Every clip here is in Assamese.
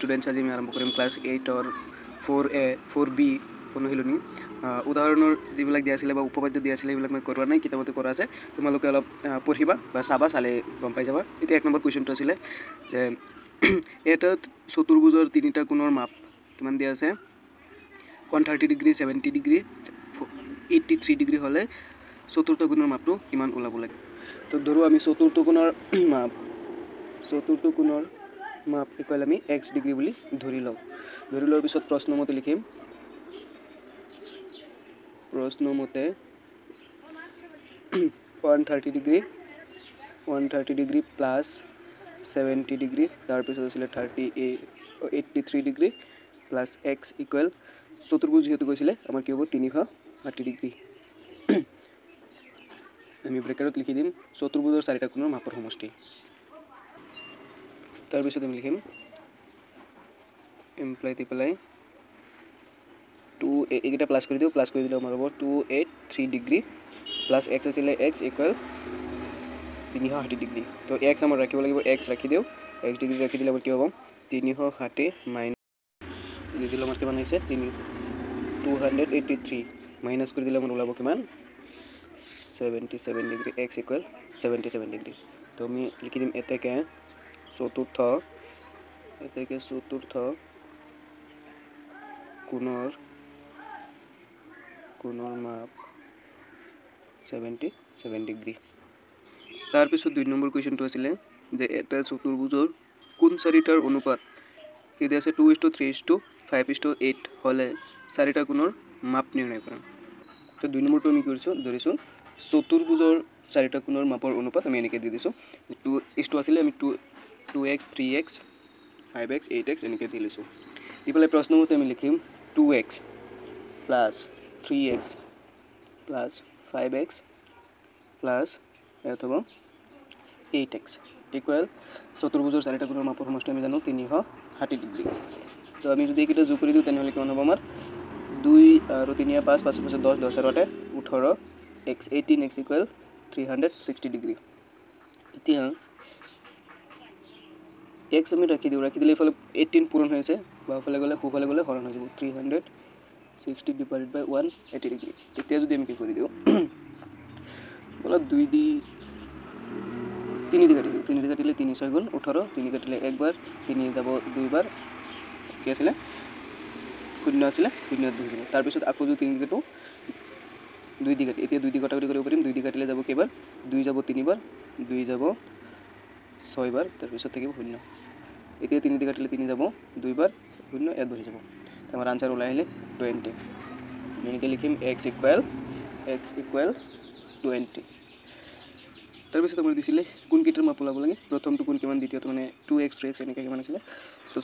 স্টুডেন্টস আজি আমি আৰম্ভ কৰিম ক্লাছ 8 4A 4B অনুশীলনী উদাহৰণৰ যিবিলাক দিয়া আছিলে বা উপপাদ্য দিয়া আছিলে সেইবিলাক মই কৰোৱা নাই কিতাপতে কৰা আছে তোমালোকে অলপ পঢ়িবা বা চাবা চালে গম পাই যাবা এতিয়া এক নম্বৰ কুৱেশ্যনটো আছিলে যে এটাত চতুৰ্ভুজৰ তিনিটা কোণৰ মাপ কিমান দিয়া আছে 130 ডিগ্ৰী 70 ডিগ্ৰী 83 ডিগ্ৰী হ'লে চতুৰ্থ কোণৰ মাপটো কিমান ওলাব লাগে তো ধৰো আমি চতুৰ্থ কোণৰ মাপ ইকুৱেল আমি x ডিগ্ৰী বুলি ধৰি লোৱাৰ পিছত প্ৰশ্নমতে লিখিম প্ৰশ্নমতে 130 ডিগ্ৰী প্লাছ 70 ডিগ্ৰী তাৰপিছত আছিলে 83 ডিগ্ৰী প্লাছ x ইকুৱেল চতুৰ্ভুজ যেহেতু কৈছিলে আমাৰ কি হ'ব 360 ডিগ্ৰী আমি ব্ৰেকেটত লিখি দিম চতুৰ্ভুজৰ চাৰিটা কোণৰ মাপৰ সমষ্টি তাৰপিছত আমি লিখিম এমপ্লয় দি পেলাই 2 এইকেইটা প্লাছ কৰি দিলে আমাৰ হ'ব 283 ডিগ্ৰী প্লাছ x আছিলে x ইকুৱেল 360 ডিগ্ৰী তো x আমাৰ ৰাখিব লাগিব x ৰাখি দিওঁ x ডিগ্ৰী ৰাখি দিলে আমাৰ কি হ'ব 360 মাইনাছ দি দিলে আমাৰ কিমান আহিছে 283 মাইনাছ কৰি দিলে আমাৰ ওলাব কিমান 77 ডিগ্ৰী x ইকুৱেল 77 ডিগ্ৰী তো আমি লিখি দিম এতেকে চতুৰ্থ কোণৰ মাপ 77 ডিগ্ৰী তাৰপিছত 2 নম্বৰ কুৱেশ্যনটো আছিলে যে এটা চতুৰ্ভুজৰ কোন চাৰিটাৰ অনুপাত যদি আছে 2:3:5:8 হ'লে চাৰিটা কোণৰ মাপ নিৰ্ণয় কৰা তো 2 নম্বৰটো আমি ধৰিছোঁ চতুৰ্ভুজৰ চাৰিটা কোণৰ মাপৰ অনুপাত আমি এনেকৈ দি দিছোঁ 2:2 আছিলে আমি 2x 3x 5x 8x এনেকৈ দি লৈছোঁ দি পেলাই প্ৰশ্নমতে আমি লিখিম 2x plus 3x plus 5x plus ইয়াত হ'ব 8x ইকুৱেল চতুৰ্ভুজৰ চাৰিটা কোণৰ মাপৰ সমষ্টি আমি জানো 360 ডিগ্ৰী তো আমি যদি এইকেইটা যোগ কৰি দিওঁ তেনেহ'লে কিমান হ'ব আমাৰ 2 আৰু 3 5 5 5 10 10 আৰু 18 x 18x ইকুৱেল 360 ডিগ্ৰী এতিয়া x আমি ৰাখি দিলে এইফালে 18 পূৰণ হৈ আছে বাওঁফালে গ'লে সোঁফালে গ'লে হৰণ হৈ যাব 360 ডিভাইডেড বাই 180 ডিগ্ৰী এতিয়া যদি আমি কি কৰি দিওঁ বলক 3 দি কাটিলে 3 6 গুণ 18 3 কাটিলে একবাৰ 3 যাব দুইবাৰ কি আছিলে শূন্য আছিলে শূন্য 2 দিব তাৰপিছত আকৌ যদি 3 কাটো 2 দি কাটি এতিয়া 2 দি কটাকটি কৰিব পাৰিম 2 দি কাটিলে যাব কেইবাৰ 2 যাব 3 বাৰ 2 যাব 6 বাৰ তাৰপিছত থাকিব শূন্য এতিয়া 3 দি কাটিলে 3 যাব 2 বাৰ শূন্য ইয়াত বহি যাব আমাৰ আনসাৰ ওলাই আহিলে 20 এনেকৈ লিখিম x ইকুৱেল 20 তাৰপিছত আমাৰ দিছিলে কোন কেইটাৰ মাপ ওলাব লাগে প্ৰথমটো কোন কিমান দ্বিতীয়টো মানে 2x 3x এনেকৈ কিমান আছিলে তো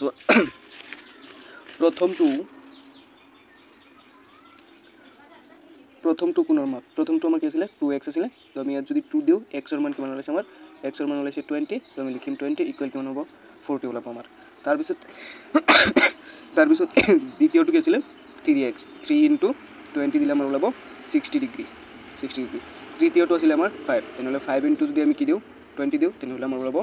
প্ৰথমটো কোণৰ মাপ প্ৰথমটো আমাৰ কি আছিলে 2x আছিলে তো আমি ইয়াত যদি 2 দিওঁ x ৰ মান কিমান ওলাইছে আমাৰ x ৰ মান ওলাইছে 20 তো আমি লিখিম 20 ইকুৱেল কিমান হ'ব 40 ওলাব আমাৰ তাৰপিছত দ্বিতীয়টো কি আছিলে 3x 3 × 20 দিলে আমাৰ ওলাব 60 ডিগ্ৰী তৃতীয়টো আছিলে আমাৰ 5 তেনেহ'লে 5 × যদি আমি কি দিওঁ 20 দিওঁ তেনেহ'লে আমাৰ ওলাব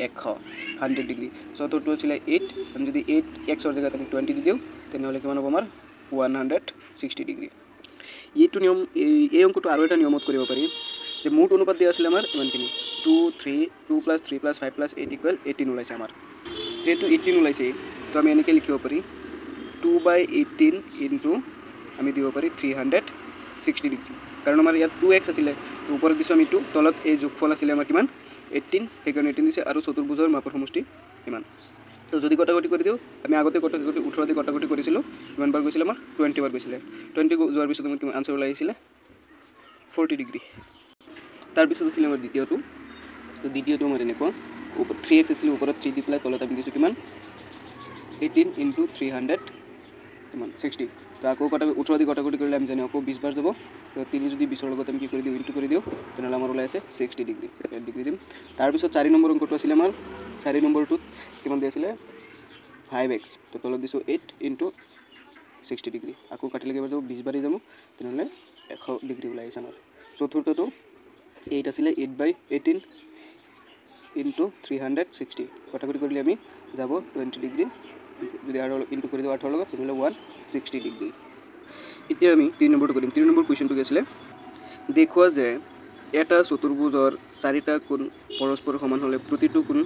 100 ডিগ্ৰী চতুৰ্থটো আছিলে 8 আমি যদি 8x ৰ জেগাত আমি 20 দি দিওঁ তেনেহ'লে কিমান হ'ব আমাৰ 160 ডিগ্ৰী এইটো নিয়ম এই অংকটো আৰু এটা নিয়মত কৰিব পাৰি যে মুঠ অনুপাত দিয়া আছিলে আমাৰ ইমানখিনি 2 + 3 + 5 + 8 = 18 ওলাইছে আমাৰ যেহেতু 18 ওলাইছে তো আমি এনেকৈ লিখিব পাৰি 2/18 × আমি দিব পাৰি 360 ডিগ্ৰী কাৰণ আমাৰ ইয়াত 2x আছিলে ওপৰত দিছোঁ আমি 2 তলত এই যোগফল আছিলে আমাৰ কিমান 18 সেইকাৰণে 18 দিছে আৰু চতুৰ্ভুজৰ মাপৰ সমষ্টি কিমান তো যদি কটাকটি কৰি দিওঁ আমি আগতে 18 দি কটাকটি কৰিছিলোঁ কিমান বাৰ গৈছিলে আমাৰ 20 বাৰ গৈছিলে 20 যোৱাৰ পিছত আমাৰ কিমান আনসাৰ ওলাই আহিছিলে 40 ডিগ্ৰী তাৰপিছত আছিলে আমাৰ দ্বিতীয়টো তো দ্বিতীয়টো আমাৰ এনেকুৱা 3x আছিলে ওপৰত 3 দি পেলাই তলত আমি দিছোঁ কিমান 18 × 300 কিমান 60 তো আকৌ 18 দি কটাকটি কৰিলে আমি জানো আকৌ 20 বাৰ যাব তো 3 যদি 20 ৰ লগত আমি কি কৰি দিওঁ ইনটু কৰি দিওঁ তেনেহ'লে আমাৰ ওলাই আছে 60 ডিগ্ৰী ডিগ্ৰী দিম তাৰপিছত 4 নম্বৰ অংকটো আছিলে আমাৰ 4 নম্বৰটোত কিমান দি আছিলে 5x তো তলত দিছোঁ 8 × 60 ডিগ্ৰী আকৌ কাটিলে কেইবাৰ যাব 20 বাৰেই যাব তেনেহ'লে 100 ডিগ্ৰী ওলাই আহিছে আমাৰ চতুৰ্থটো 8 আছিলে 8/18 × 360 কটাকটি কৰিলে আমি যাব 20 ডিগ্ৰী যদি আৰু ইনটু কৰি দিওঁ 18 লগত তেনেহ'লে 160 ডিগ্ৰী এতিয়া আমি 3 নম্বৰটো কৰিম 3 নম্বৰ কুৱেশ্যনটো কি আছিলে দেখুওৱা যে এটা চতুৰ্ভুজৰ চাৰিটা কোণ পৰস্পৰ সমান হ'লে প্ৰতিটো কোণ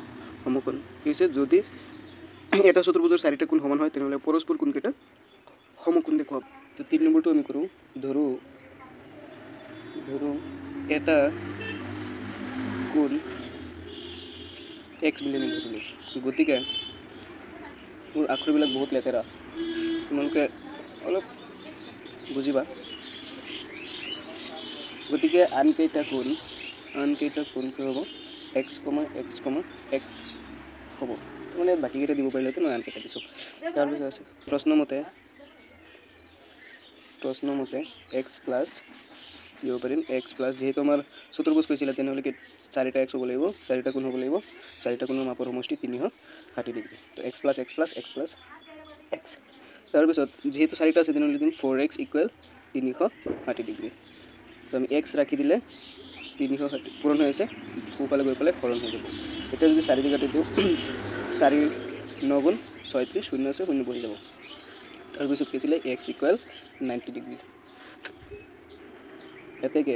সমকোণ হৈছে যদি এটা চতুৰ্ভুজৰ চাৰিটা কোণ সমান হয় তেনেহ'লে পৰস্পৰ কোণকেইটা সমকোণ দেখুৱাব তো 3 নম্বৰটো আমি কৰোঁ ধৰোঁ এটা কোণ x বুলি আমি ধৰিলোঁ গতিকে মোৰ আখৰবিলাক বহুত লেতেৰা তোমালোকে অলপ বুজিবা গতিকে আনকেইটা কোণ কি হ'ব x, x হ'ব মানে বাকীকেইটা দিব পাৰিলেতো মই আনকেইটা দিছোঁ তাৰপিছত আছে প্ৰশ্নমতে x প্লাছ দিব পাৰিম x প্লাছ যিহেতু আমাৰ চতুৰ্ভুজ কৈছিলে তেনেহ'লে কি চাৰিটা x হ'ব লাগিব চাৰিটা কোণ হ'ব লাগিব চাৰিটা কোণৰ মাপৰ সমষ্টি 360 ডিগ্ৰী তো x প্লাছ x তাৰপিছত যেহেতু চাৰিটা আছে তেনেহ'লে দিম 4x ইকুৱেল 360 ডিগ্ৰী তো আমি x ৰাখি দিলে 360 পূৰণ হৈ আছে সোঁফালে গৈ পেলাই হৰণ হৈ যাব এতিয়া যদি 4 দি কাটি দিওঁ 4 9 গুণ 36 শূন্য আছে শূন্য বহি যাব তাৰপিছত কি আছিলে x ইকুৱেল 90 ডিগ্ৰী এতেকে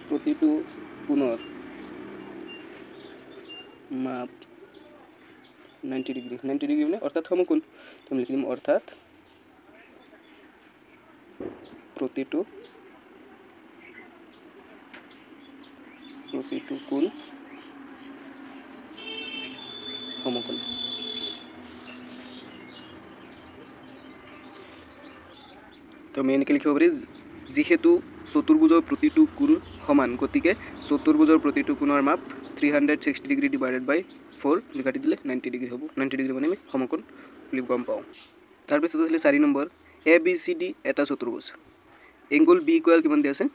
প্ৰতিটো কোণৰ মাপ 90 ডিগ্ৰী মানে অৰ্থাৎ সমকোণ তুমি লিখিম অৰ্থাৎ প্ৰতিটো কোণ সমকোণ তো আমি এনেকৈ লিখিব পাৰি যিহেতু চতুৰ্ভুজৰ প্ৰতিটো কোণ সমান গতিকে চতুৰ্ভুজৰ প্ৰতিটো কোণৰ মাপ 360 ডিগ্ৰী ডিভাইডেড বাই 4 কাটি দিলে 90 ডিগ্ৰী হ'ব 90 ডিগ্ৰী মানে আমি সমকোণ বুলি গম পাওঁ তাৰপিছত আছিলে 4 নম্বৰ ABCD এটা চতুৰ্ভুজ এংগল B ইকুৱেল কিমান দিয়া আছে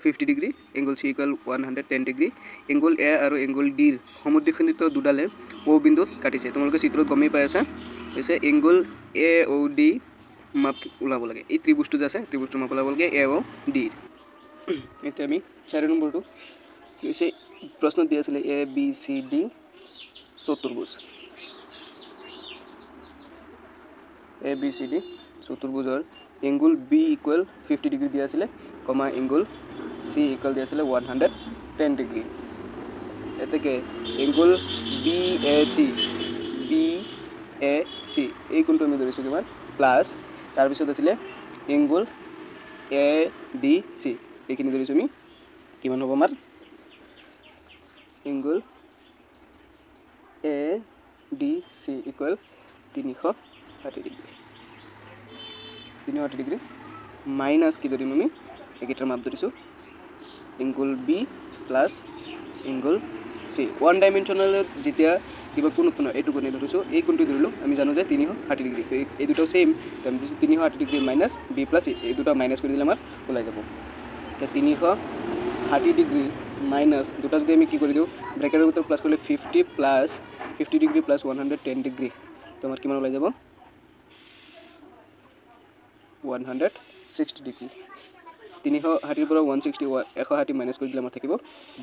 50 degree angle C equal 110 degree angle A আৰু এংগল D ৰ সমদ্বিখণ্ডিত দুডালে O বিন্দুত কাটিছে তোমালোকে চিত্ৰত গমেই পাই আছা হৈছে এংগল AOD মাপ ওলাব লাগে এই ত্ৰিভুজটো যে আছে ত্ৰিভুজটোৰ মাপ ওলাব লাগে AOD এতিয়া আমি 4 নম্বৰটো হৈছে প্ৰশ্ন দিয়া আছিলে ABCD চতুৰ্ভুজ ABCD চতুৰ্ভুজৰ এংগল B ইকুৱেল 50 ডিগ্ৰী দিয়া আছিলে কমা এংগল C ইকুৱেল দিয়া আছিলে 110 ডিগ্ৰী এতেকে এংগল BAC এই কোণটো আমি ধৰিছোঁ কিমান প্লাছ তাৰপিছত আছিলে এংগল ADC এইখিনি ধৰিছোঁ আমি কিমান হ'ব আমাৰ angle ADC equal 360 degree minus কি ধৰিম আমি এইকেইটাৰ মাপ ধৰিছোঁ angle B plus angle C one ডাইমেনশ্যনেলত যেতিয়া কিবা কোন উৎপন্ন এইটো কোণে ধৰিছোঁ এই কোণটো ধৰিলোঁ আমি জানো যে 360 ডিগ্ৰী এই দুটো সেম তো আমি দিছোঁ 360 degree minus B plus C এই দুটা মাইনাছ কৰি দিলে আমাৰ ওলাই যাব এতিয়া 360 ডিগ্ৰী মাইনাছ দুটা যদি আমি কি কৰি দিওঁ ব্ৰেকেটৰ ভিতৰত প্লাছ কৰিলে 50 ডিগ্ৰী প্লাছ 110 ডিগ্ৰী তো আমাৰ কিমান ওলাই যাব 160 ডিগ্ৰী 360 পৰা 160 মাইনাছ কৰি দিলে আমাৰ থাকিব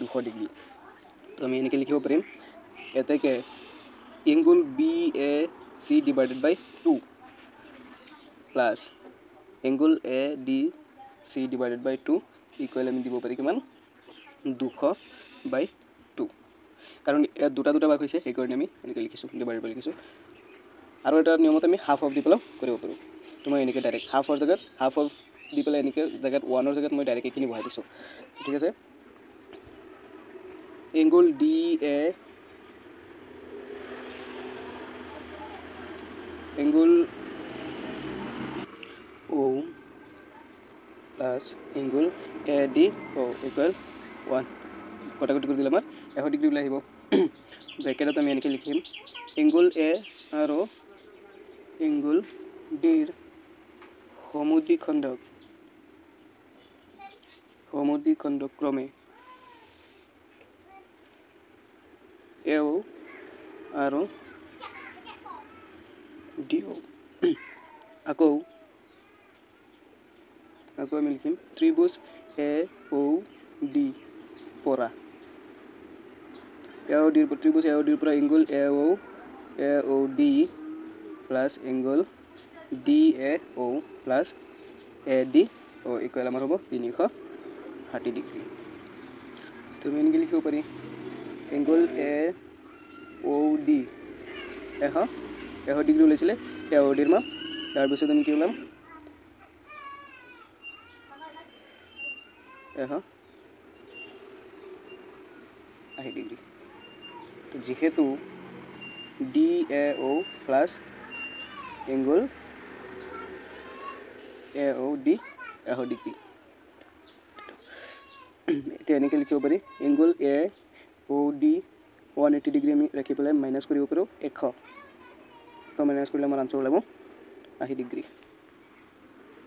200 ডিগ্ৰী তো আমি এনেকৈ লিখিব পাৰিম এতেকে এংগল BAC ডিভাইডেড বাই 2 প্লাছ এংগল ADC ডিভাইডেড বাই 2 ইকুৱেল আমি দিব পাৰি কিমান 200/2 কাৰণ ইয়াত দুটা ভাগ হৈছে সেইকাৰণে আমি এনেকৈ লিখিছোঁ ডিভাইডেড বাই লিখিছোঁ আৰু এটা নিয়মত আমি হাফ অফ দি পেলাই কৰিব পাৰোঁ তো মই এনেকৈ ডাইৰেক্ট হাফ অফ দি পেলাই এনেকৈ জেগাত 1ৰ জেগাত মই ডাইৰেক্ট এইখিনি বহাই দিছোঁ ঠিক আছে angle DA angle O plus angle ADO equal 1 কটাকটি কৰি দিলে আমাৰ 100 ডিগ্ৰী ওলাই আহিব ব্ৰেকেটত আমি এনেকৈ লিখিম এংগল A আৰু এংগল D ৰ সমদ্বিখণ্ডক ক্ৰমে AO আৰু DO আকৌ আমি লিখিম ত্ৰিভুজ AOD পৰা AOD ত্ৰিভুজ AOD পৰা angle AOD plus angle DAO plus ADO equal আমাৰ হ'ব 360 ডিগ্ৰী তুমি এনেকৈ লিখিব পাৰি এংগল AOD 100 ডিগ্ৰী ওলাইছিলে AOD ৰ মাপ তাৰপিছত আমি কি ওলাম 180 ডিগ্ৰী তো যেহেতু DAO plus angle AOD 100 degree এতিয়া এনেকৈ লিখিব পাৰি এংগল AOD 180 ডিগ্ৰী আমি ৰাখি পেলাই মাইনাছ কৰিব পাৰোঁ 100 মাইনাছ কৰিলে আমাৰ আনসাৰ ওলাব 80 ডিগ্ৰী